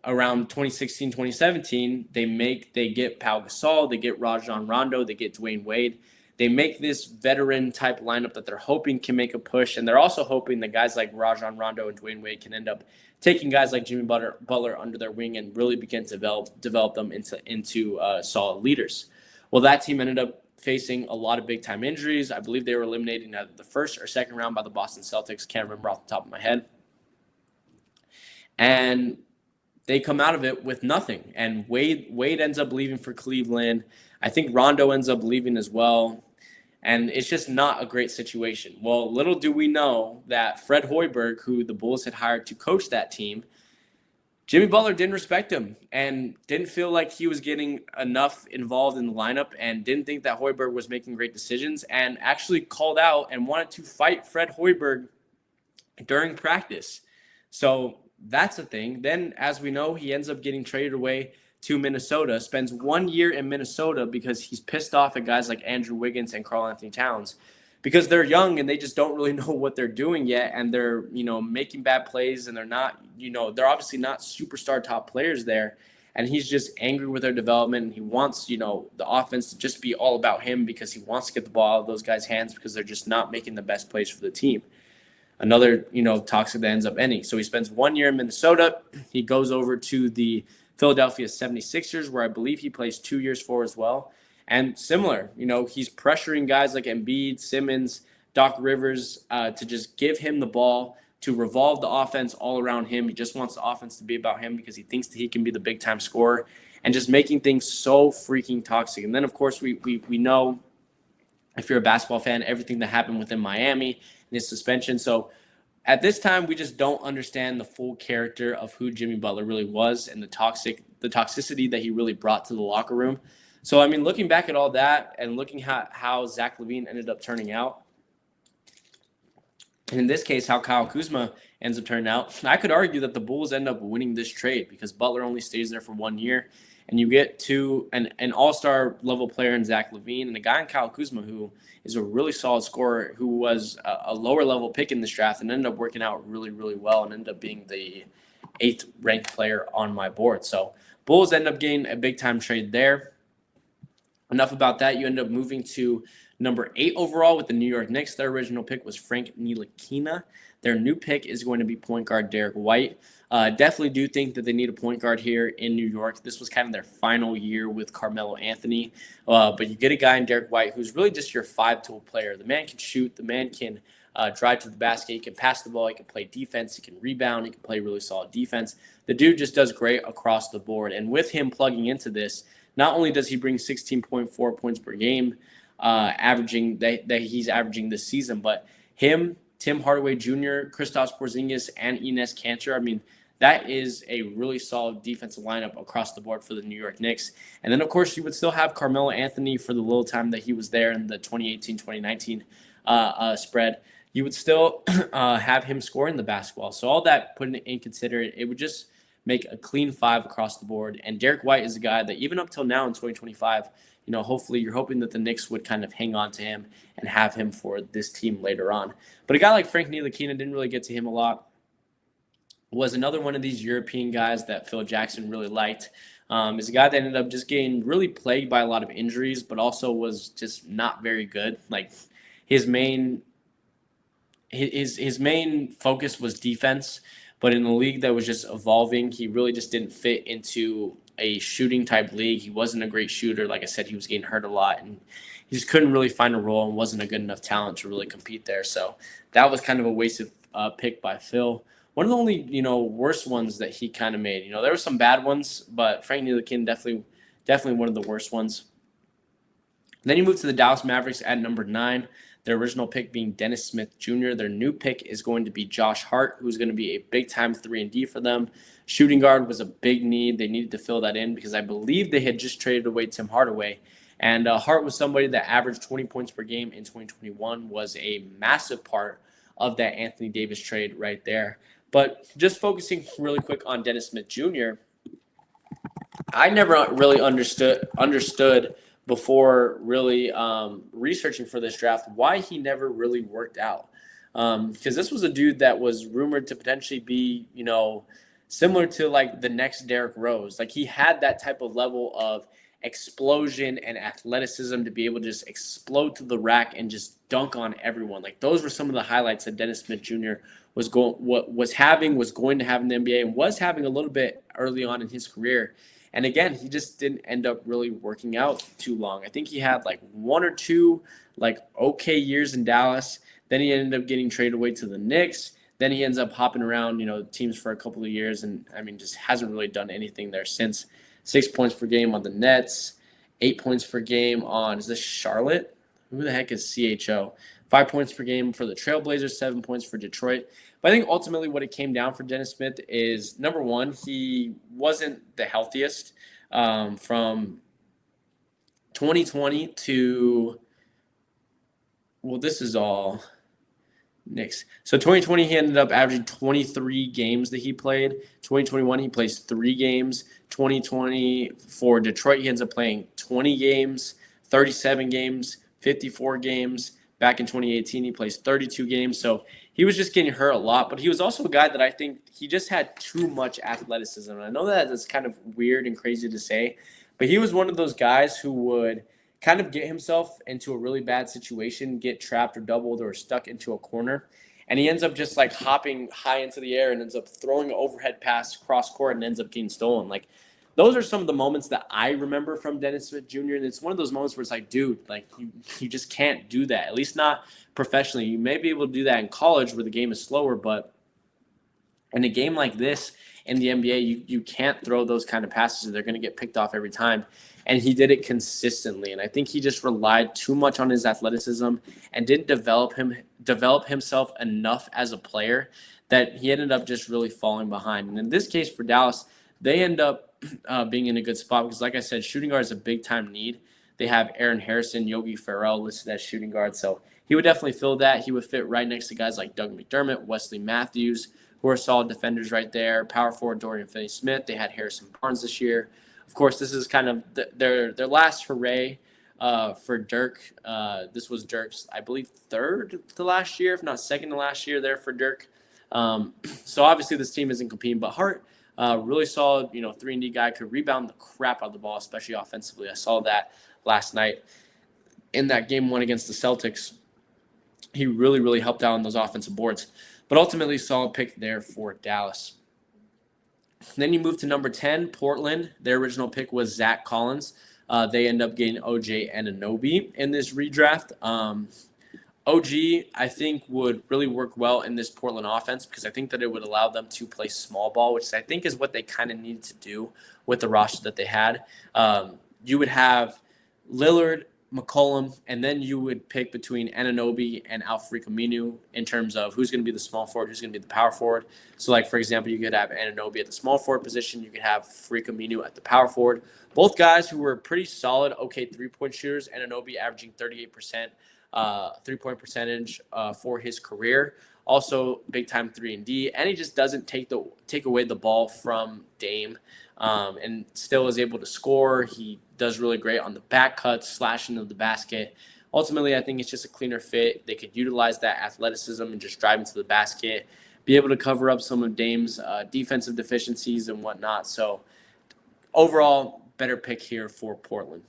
around 2016, 2017. They get Pau Gasol, they get Rajon Rondo, they get Dwayne Wade. They make this veteran-type lineup that they're hoping can make a push, and they're also hoping that guys like Rajon Rondo and Dwayne Wade can end up taking guys like Jimmy Butler under their wing and really begin to develop them into solid leaders. Well, that team ended up facing a lot of big-time injuries. I believe they were eliminated in either the first or second round by the Boston Celtics. Can't remember off the top of my head. And they come out of it with nothing. And Wade ends up leaving for Cleveland. I think Rondo ends up leaving as well. And it's just not a great situation. Well, little do we know that Fred Hoiberg, who the Bulls had hired to coach that team, Jimmy Butler didn't respect him and didn't feel like he was getting enough involved in the lineup and didn't think that Hoiberg was making great decisions and actually called out and wanted to fight Fred Hoiberg during practice. So that's a thing. Then, as we know, he ends up getting traded away to Minnesota, spends 1 year in Minnesota because he's pissed off at guys like Andrew Wiggins and Karl-Anthony Towns because they're young and they just don't really know what they're doing yet, and they're, making bad plays, and they're not, they're obviously not superstar top players there, and he's just angry with their development, and he wants, the offense to just be all about him because he wants to get the ball out of those guys' hands because they're just not making the best plays for the team. Another, toxic that ends up ending. So he spends 1 year in Minnesota. He goes over to the Philadelphia 76ers, where I believe he plays 2 years for as well. And similar, he's pressuring guys like Embiid, Simmons, Doc Rivers to just give him the ball, to revolve the offense all around him. He just wants the offense to be about him because he thinks that he can be the big-time scorer, and just making things so freaking toxic. And then, of course, we know, if you're a basketball fan, everything that happened within Miami and his suspension. So at this time, we just don't understand the full character of who Jimmy Butler really was and the toxicity that he really brought to the locker room. So, looking back at all that and looking how Zach LaVine ended up turning out, and in this case, how Kyle Kuzma ends up turning out, I could argue that the Bulls end up winning this trade because Butler only stays there for 1 year, and you get to an all-star level player in Zach LaVine and a guy in Kyle Kuzma who is a really solid scorer, who was a lower level pick in this draft and ended up working out really, really well and ended up being the 8th ranked player on my board. So Bulls end up getting a big-time trade there. Enough about that. You end up moving to number 8 overall with the New York Knicks. Their original pick was Frank Ntilikina. Their new pick is going to be point guard Derek White. Definitely do think that they need a point guard here in New York. This was kind of their final year with Carmelo Anthony. But you get a guy in Derek White who's really just your 5-tool player. The man can shoot. The man can drive to the basket. He can pass the ball. He can play defense. He can rebound. He can play really solid defense. The dude just does great across the board. And with him plugging into this, not only does he bring 16.4 points per game, averaging that he's averaging this season, but him, Tim Hardaway Jr., Kristaps Porzingis, and Enes Kanter, that is a really solid defensive lineup across the board for the New York Knicks. And then, of course, you would still have Carmelo Anthony for the little time that he was there in the 2018-2019 spread. You would still have him scoring the basketball. So all that put in consider, it would just make a clean 5 across the board. And Derek White is a guy that even up till now in 2025, hopefully you're hoping that the Knicks would kind of hang on to him and have him for this team later on. But a guy like Frank Ntilikina, didn't really get to him a lot. Was another one of these European guys that Phil Jackson really liked. Is a guy that ended up just getting really plagued by a lot of injuries, but also was just not very good. Like his main focus was defense, but in a league that was just evolving, he really just didn't fit into a shooting type league. He wasn't a great shooter. Like I said, he was getting hurt a lot, and he just couldn't really find a role and wasn't a good enough talent to really compete there. So that was kind of a wasted pick by Phil. One of the only, worst ones that he kind of made. There were some bad ones, but Frank Ntilikina definitely one of the worst ones. Then you move to the Dallas Mavericks at number 9. Their original pick being Dennis Smith Jr. Their new pick is going to be Josh Hart, who's going to be a big-time 3-and-D for them. Shooting guard was a big need. They needed to fill that in because I believe they had just traded away Tim Hardaway. And Hart was somebody that averaged 20 points per game in 2021, was a massive part of that Anthony Davis trade right there. But just focusing really quick on Dennis Smith Jr., I never really understood before really researching for this draft why he never really worked out. Because this was a dude that was rumored to potentially be, similar to like the next Derrick Rose. Like he had that type of level of explosion and athleticism to be able to just explode to the rack and just dunk on everyone. Like those were some of the highlights that Dennis Smith Jr. was going to have in the NBA and was having a little bit early on in his career. And again, he just didn't end up really working out too long. I think he had like 1 or 2 like okay years in Dallas. Then he ended up getting traded away to the Knicks. Then he ends up hopping around, teams for a couple of years, and just hasn't really done anything there since. 6 points per game on the Nets, 8 points per game on, is this Charlotte? Who the heck is CHO? 5 points per game for the Trailblazers, 7 points for Detroit. But I think ultimately what it came down for Dennis Smith is, number one, he wasn't the healthiest from 2020 to, well, this is all Knicks. So 2020, he ended up averaging 23 games that he played. 2021, he plays 3 games. 2020 for Detroit, he ends up playing 20 games, 37 games, 54 games. Back in 2018, he plays 32 games. So he was just getting hurt a lot, but he was also a guy that I think he just had too much athleticism. And I know that is kind of weird and crazy to say, but he was one of those guys who would kind of get himself into a really bad situation, get trapped or doubled or stuck into a corner. And he ends up just like hopping high into the air and ends up throwing an overhead pass cross court and ends up getting stolen. Like, those are some of the moments that I remember from Dennis Smith Jr. And it's one of those moments where it's like, dude, like you just can't do that, at least not professionally. You may be able to do that in college where the game is slower, but in a game like this in the NBA, you can't throw those kind of passes. They're going to get picked off every time. And he did it consistently. And I think he just relied too much on his athleticism and didn't develop himself enough as a player that he ended up just really falling behind. And in this case for Dallas, they end up being in a good spot because, like I said, shooting guard is a big-time need. They have Aaron Harrison, Yogi Ferrell listed as shooting guard. So he would definitely fill that. He would fit right next to guys like Doug McDermott, Wesley Matthews, who are solid defenders right there. Power forward Dorian Finney-Smith. They had Harrison Barnes this year. Of course, this is kind of their last hooray for Dirk. This was Dirk's, I believe, third to last year, if not second to last year there for Dirk. So obviously this team isn't competing, but Hart, really solid, 3-and-D guy, could rebound the crap out of the ball, especially offensively. I saw that last night in that game 1 against the Celtics. He really, really helped out on those offensive boards. But ultimately, solid pick there for Dallas. Then you move to number 10, Portland. Their original pick was Zach Collins. They end up getting OJ Anunoby in this redraft. OG, I think, would really work well in this Portland offense because I think that it would allow them to play small ball, which I think is what they kind of needed to do with the roster that they had. You would have Lillard, McCollum, and then you would pick between Anunoby and Al-Farouq Aminu in terms of who's going to be the small forward, who's going to be the power forward. So, like, for example, you could have Anunoby at the small forward position. You could have Farouq Aminu at the power forward. Both guys who were pretty solid, okay, three-point shooters. Anunoby averaging 38% three-point percentage for his career. Also, big-time 3-and-D. And he just doesn't take away the ball from Dame and still is able to score. He does really great on the back cuts, slashing to the basket. Ultimately, I think it's just a cleaner fit. They could utilize that athleticism and just drive into the basket, be able to cover up some of Dame's defensive deficiencies and whatnot. So overall, better pick here for Portland.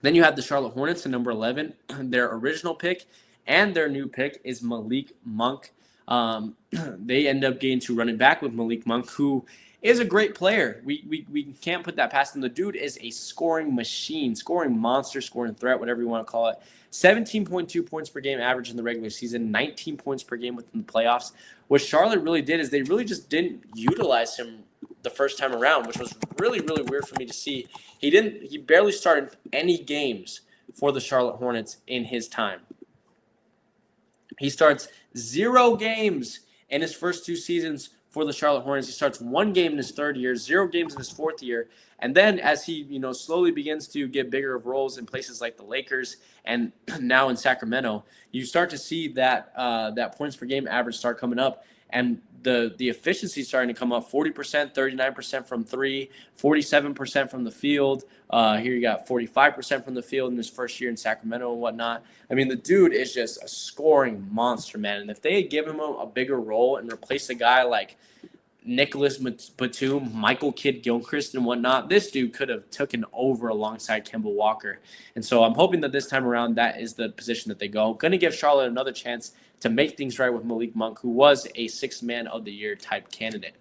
Then you have the Charlotte Hornets at number 11. Their original pick and their new pick is Malik Monk. They end up getting to running back with Malik Monk, who is a great player. We can't put that past him. The dude is a scoring machine, scoring monster, scoring threat, whatever you want to call it. 17.2 points per game average in the regular season, 19 points per game within the playoffs. What Charlotte really did is they really just didn't utilize him the first time around, which was really, really weird for me to see. He barely started any games for the Charlotte Hornets in his time. He starts 0 games in his first 2 seasons for the Charlotte Hornets. He starts 1 game in his 3rd year, 0 games in his 4th year. And then as he, slowly begins to get bigger of roles in places like the Lakers and now in Sacramento, you start to see that that points per game average start coming up. And the efficiency starting to come up, 40%, 39% from 3, 47% from the field. Here you got 45% from the field in his first year in Sacramento and whatnot. I mean, the dude is just a scoring monster, man. And if they had given him a bigger role and replaced a guy like Nicholas Batum, Michael Kidd-Gilchrist and whatnot, this dude could have taken over alongside Kemba Walker. And so I'm hoping that this time around that is the position that they go. Going to give Charlotte another chance to make things right with Malik Monk, who was a 6th man of the year type candidate.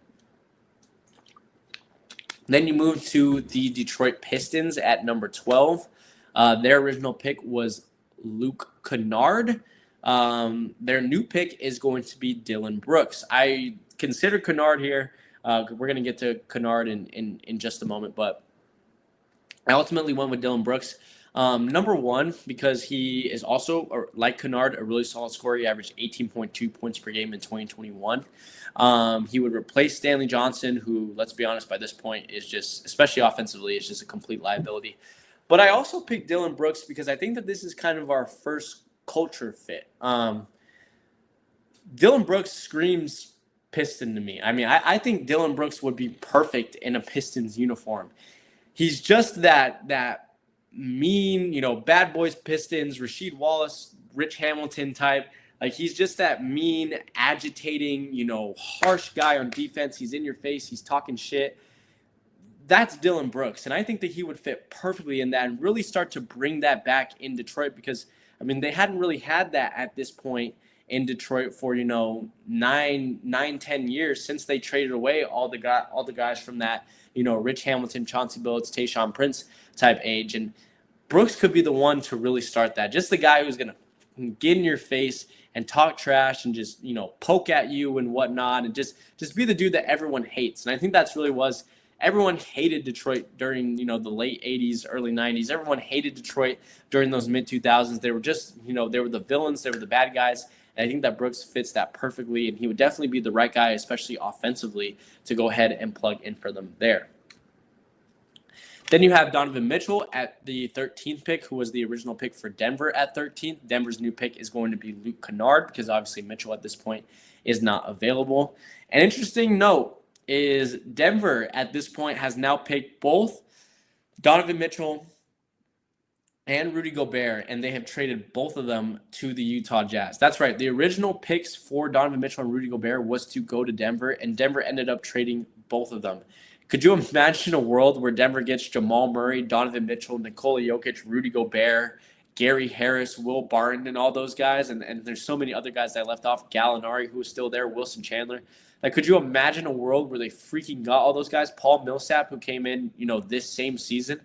Then you move to the Detroit Pistons at number 12. Their original pick was Luke Kennard. Their new pick is going to be Dylan Brooks. I consider Kennard here. We're going to get to Kennard in just a moment, but I ultimately went with Dylan Brooks. Number one, because he is also, like Kennard, a really solid scorer. He averaged 18.2 points per game in 2021. He would replace Stanley Johnson, who, let's be honest, by this point is just, especially offensively, is just a complete liability. But I also picked Dillon Brooks because I think that this is kind of our first culture fit. Dillon Brooks screams Piston to me. I mean, I think Dillon Brooks would be perfect in a Pistons uniform. He's just that mean, bad boys Pistons, Rasheed Wallace, Rich Hamilton type. Like, he's just that mean, agitating, harsh guy on defense. He's in your face. He's talking shit. That's Dillon Brooks. And I think that he would fit perfectly in that and really start to bring that back in Detroit because, I mean, they hadn't really had that at this point in Detroit for, 10 years since they traded away all the guys from that, Rich Hamilton, Chauncey Billups, Tayshaun Prince type age. And Brooks could be the one to really start that. Just the guy who's going to get in your face and talk trash and just, poke at you and whatnot and just be the dude that everyone hates. And I think that's really was everyone hated Detroit during, the late 80s, early 90s. Everyone hated Detroit during those mid-2000s. They were just, they were the villains. They were the bad guys. And I think that Brooks fits that perfectly, and he would definitely be the right guy, especially offensively, to go ahead and plug in for them there. Then you have Donovan Mitchell at the 13th pick, who was the original pick for Denver at 13th. Denver's new pick is going to be Luke Kennard because obviously Mitchell at this point is not available. An interesting note is Denver at this point has now picked both Donovan Mitchell and Rudy Gobert, and they have traded both of them to the Utah Jazz. That's right. The original picks for Donovan Mitchell and Rudy Gobert was to go to Denver, and Denver ended up trading both of them. Could you imagine a world where Denver gets Jamal Murray, Donovan Mitchell, Nikola Jokic, Rudy Gobert, Gary Harris, Will Barton, and all those guys? And there's so many other guys that I left off. Gallinari, who was still there, Wilson Chandler. Like, could you imagine a world where they freaking got all those guys? Paul Millsap, who came in, this same season.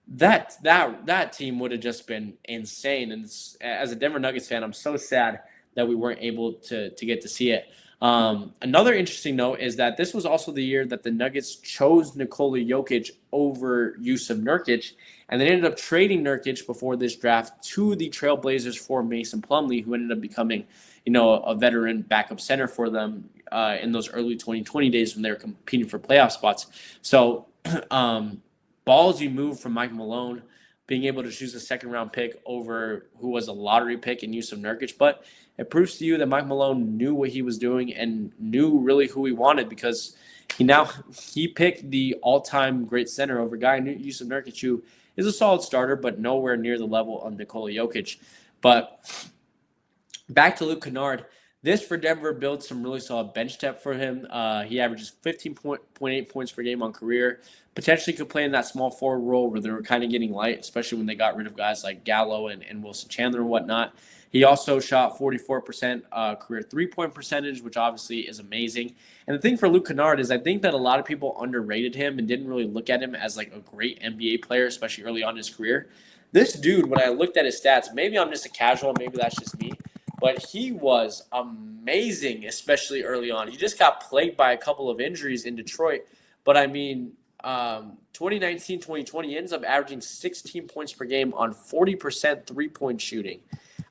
That team would have just been insane. And as a Denver Nuggets fan, I'm so sad that we weren't able to get to see it. Another interesting note is that this was also the year that the Nuggets chose Nikola Jokic over Jusuf Nurkic, and they ended up trading Nurkic before this draft to the Trailblazers for Mason Plumlee, who ended up becoming, a veteran backup center for them in those early 2020 days when they were competing for playoff spots. So, ballsy move from Mike Malone, being able to choose a second-round pick over who was a lottery pick in Jusuf Nurkic. But it proves to you that Mike Malone knew what he was doing and knew really who he wanted because he picked the all-time great center over a guy, Jusuf Nurkic, who is a solid starter, but nowhere near the level of Nikola Jokic. But back to Luke Kennard. This for Denver builds some really solid bench depth for him. He averages 15.8 points per game on career. Potentially could play in that small forward role where they were kind of getting light, especially when they got rid of guys like Gallo and Wilson Chandler and whatnot. He also shot 44% career three-point percentage, which obviously is amazing. And the thing for Luke Kennard is I think that a lot of people underrated him and didn't really look at him as like a great NBA player, especially early on in his career. This dude, when I looked at his stats, maybe I'm just a casual, maybe that's just me, but he was amazing, especially early on. He just got plagued by a couple of injuries in Detroit. But, 2019, 2020, he ends up averaging 16 points per game on 40% three-point shooting.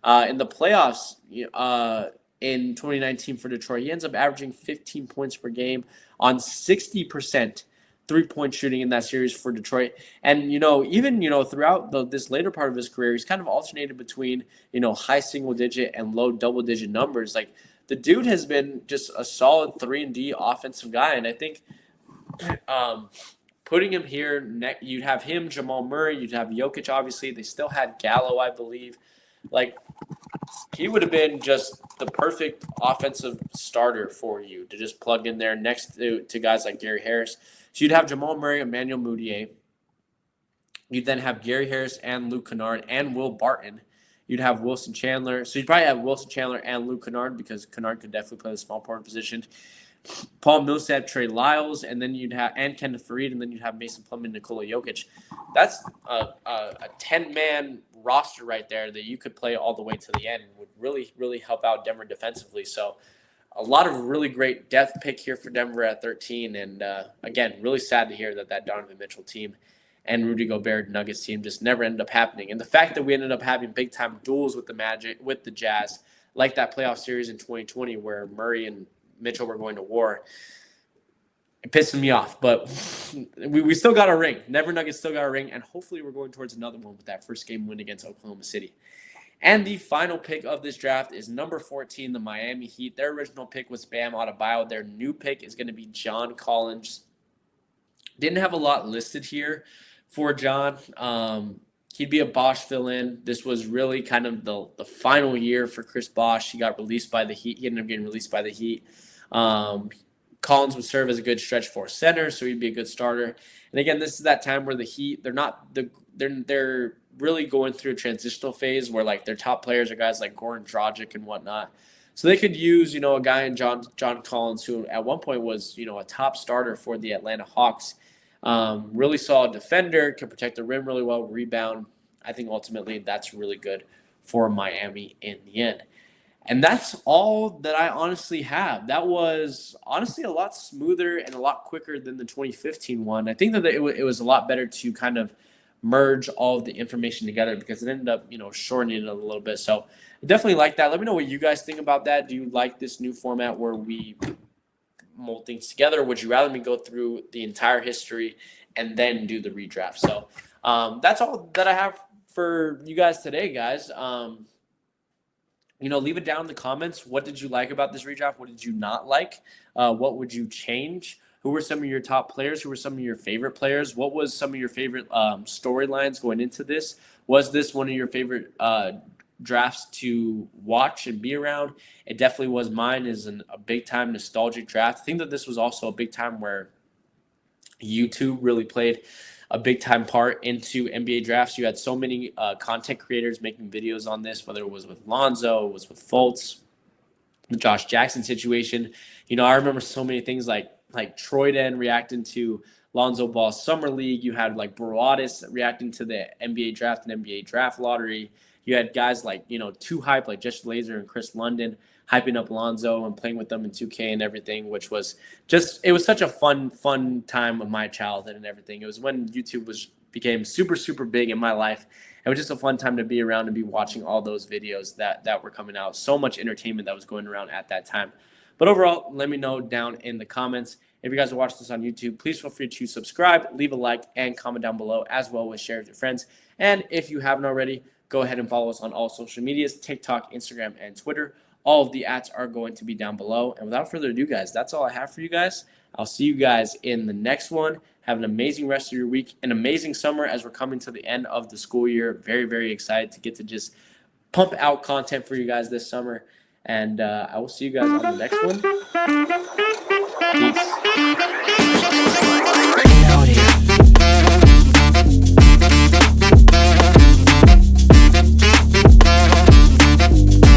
In the playoffs in 2019 for Detroit, he ends up averaging 15 points per game on 60% three-point shooting in that series for Detroit. And, even, throughout this later part of his career, he's kind of alternated between, high single-digit and low double-digit numbers. Like, the dude has been just a solid 3-and-D offensive guy. And I think putting him here, you'd have him, Jamal Murray, you'd have Jokic, obviously. They still had Gallo, I believe. Like, he would have been just the perfect offensive starter for you to just plug in there next to guys like Gary Harris. So you'd have Jamal Murray, Emmanuel Mudiay. You'd then have Gary Harris and Luke Kennard and Will Barton. You'd have Wilson Chandler. So you'd probably have Wilson Chandler and Luke Kennard because Kennard could definitely play the small forward position. Paul Millsap, Trey Lyles, and then you'd have Kenneth Faried, and then you'd have Mason Plumlee and Nikola Jokic. That's a 10-man roster right there that you could play all the way to the end and would really, really help out Denver defensively. So a lot of really great depth pick here for Denver at 13. And, again, really sad to hear that Donovan Mitchell team and Rudy Gobert Nuggets team just never ended up happening. And the fact that we ended up having big-time duels with the Jazz, like that playoff series in 2020 where Murray and Mitchell were going to war, it pissed me off. But we still got a ring. Denver Nuggets still got a ring, and hopefully we're going towards another one with that first game win against Oklahoma City. And the final pick of this draft is number 14, the Miami Heat. Their original pick was Bam Adebayo. Their new pick is going to be John Collins. Didn't have a lot listed here for John. He'd be a Bosh fill-in. This was really kind of the final year for Chris Bosh. He got released by the Heat. He ended up getting released by the Heat. Collins would serve as a good stretch four center, so he'd be a good starter. And again, this is that time where the Heat, they're really going through a transitional phase where like their top players are guys like Goran Dragic and whatnot. So they could use, a guy in John Collins, who at one point was, a top starter for the Atlanta Hawks. Really solid defender, can protect the rim really well, rebound. I think ultimately that's really good for Miami in the end. And that's all that I honestly have. That was honestly a lot smoother and a lot quicker than the 2015 one. I think that it was a lot better to kind of merge all of the information together because it ended up, shortening it a little bit. So I definitely like that. Let me know what you guys think about that. Do you like this new format where we mold things together? Would you rather me go through the entire history and then do the redraft? So that's all that I have for you guys today, guys. Leave it down in the comments. What did you like about this redraft? What did you not like? What would you change? Who were some of your top players? Who were some of your favorite players? What was some of your favorite storylines going into this? Was this one of your favorite drafts to watch and be around? It definitely was. Mine is a big-time nostalgic draft. I think that this was also a big time where YouTube really played a big-time part into NBA drafts. You had so many content creators making videos on this, whether it was with Lonzo, it was with Fultz, the Josh Jackson situation. I remember so many things like Troy Den reacting to Lonzo Ball's Summer League. You had like Broadus reacting to the NBA draft and NBA draft lottery. You had guys like, Too Hype, like Jesse Laser and Chris London, hyping up Lonzo and playing with them in 2K and everything, which was it was such a fun time of my childhood and everything. It was when YouTube became super, super big in my life. It was just a fun time to be around and be watching all those videos that were coming out. So much entertainment that was going around at that time. But overall, let me know down in the comments. If you guys are watching this on YouTube, please feel free to subscribe, leave a like, and comment down below, as well as share with your friends. And if you haven't already, go ahead and follow us on all social medias, TikTok, Instagram, and Twitter. All of the ads are going to be down below. And without further ado, guys, that's all I have for you guys. I'll see you guys in the next one. Have an amazing rest of your week, an amazing summer as we're coming to the end of the school year. Very, very excited to get to just pump out content for you guys this summer. And I will see you guys on the next one. Peace.